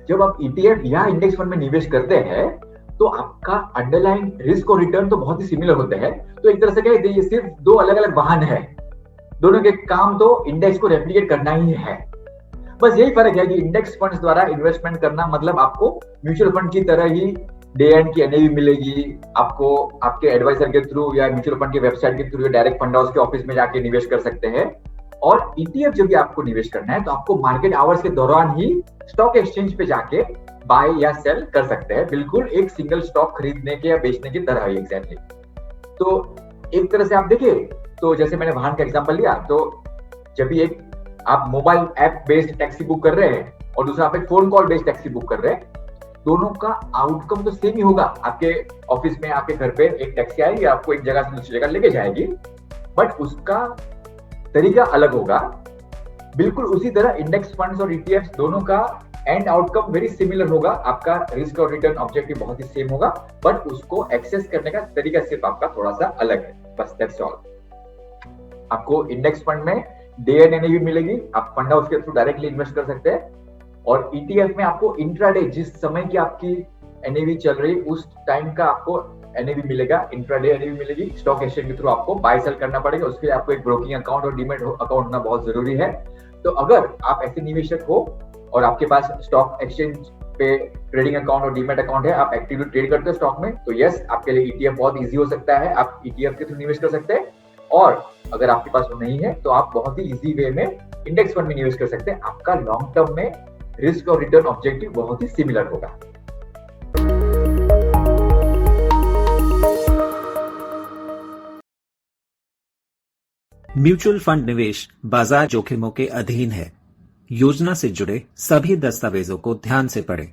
जब आप ईटीएफ या इंडेक्स फंड में निवेश करते हैं तो आपका अंडरलाइन रिस्क और रिटर्न तो बहुत ही सिमिलर होते हैं। तो एक तरह से कहें ये सिर्फ दो अलग अलग वाहन है, दोनों के काम तो इंडेक्स को रेप्लिकेट करना ही है। बस यही फर्क है कि इंडेक्स फंड्स द्वारा इन्वेस्टमेंट करना मतलब आपको म्यूचुअल फंड की तरह ही डे एंड की एनएवी मिलेगी, आपको आपके एडवाइजर के थ्रू या म्यूचुअल फंड की वेबसाइट के थ्रू या डायरेक्ट फंड हाउस के ऑफिस में जाके निवेश कर सकते हैं। और ईटीएफ जब भी आपको निवेश करना है तो आपको मार्केट आवर्स के दौरान ही स्टॉक एक्सचेंज पे जाके बाय या सेल कर सकते हैं, बिल्कुल एक सिंगल स्टॉक खरीदने के या बेचने की तरह ही एग्जैक्टली। तो एक तरह से आप देखिए, तो जैसे मैंने वाहन का एग्जांपल लिया, तो जब भी एक आप mobile app based taxi book कर रहे हैं और दूसरा आप एक phone call based taxi book कर रहे हैं, दोनों का आउटकम तो सेम ही होगा। आपके ऑफिस में आपके घर पे एक टैक्सी आएगी, आपको एक जगह से दूसरी जगह लेके जाएगी, बट उसका तरीका अलग होगा। बिल्कुल उसी तरह इंडेक्स फंड्स और ईटीएफ दोनों का एंड आउटकम वेरी सिमिलर होगा। आपका रिस्क और रिटर्न ऑब्जेक्टिव बहुत ही सेम होगा, बट उसको एक्सेस करने का तरीका सिर्फ आपका थोड़ा सा अलग है, बस दैट्स ऑल। आपको इंडेक्स फंड में डे एंड एनएवी मिलेगी, आप फंड हाउस के थ्रू डायरेक्टली इन्वेस्ट कर सकते हैं। और ईटीएफ में आपको इंट्राडे, जिस समय की आपकी एनएवी चल रही उस टाइम का आपको एनएवी मिलेगा, इंट्राडे एनएवी मिलेगी। स्टॉक एक्सचेंज के थ्रू आपको बाय सेल करना पड़ेगा, उसके लिए आपको एक ब्रोकिंग अकाउंट और डीमैट अकाउंट होना बहुत जरूरी है। तो अगर आप ऐसे निवेशक हो और आपके पास स्टॉक एक्सचेंज पे ट्रेडिंग अकाउंट और डीमैट अकाउंट है, आप एक्टिवली ट्रेड करते हो स्टॉक में, तो यस, आपके लिए ईटीएफ बहुत इजी हो सकता है, आप ईटीएफ के थ्रू निवेश कर सकते हैं। और अगर आपके पास वो नहीं है तो आप बहुत ही इजी वे में इंडेक्स फंड में निवेश कर सकते हैं। आपका लॉन्ग टर्म में रिस्क और रिटर्न ऑब्जेक्टिव बहुत ही सिमिलर होगा। म्यूचुअल फंड निवेश बाजार जोखिमों के अधीन है। योजना से जुड़े सभी दस्तावेजों को ध्यान से पढ़ें।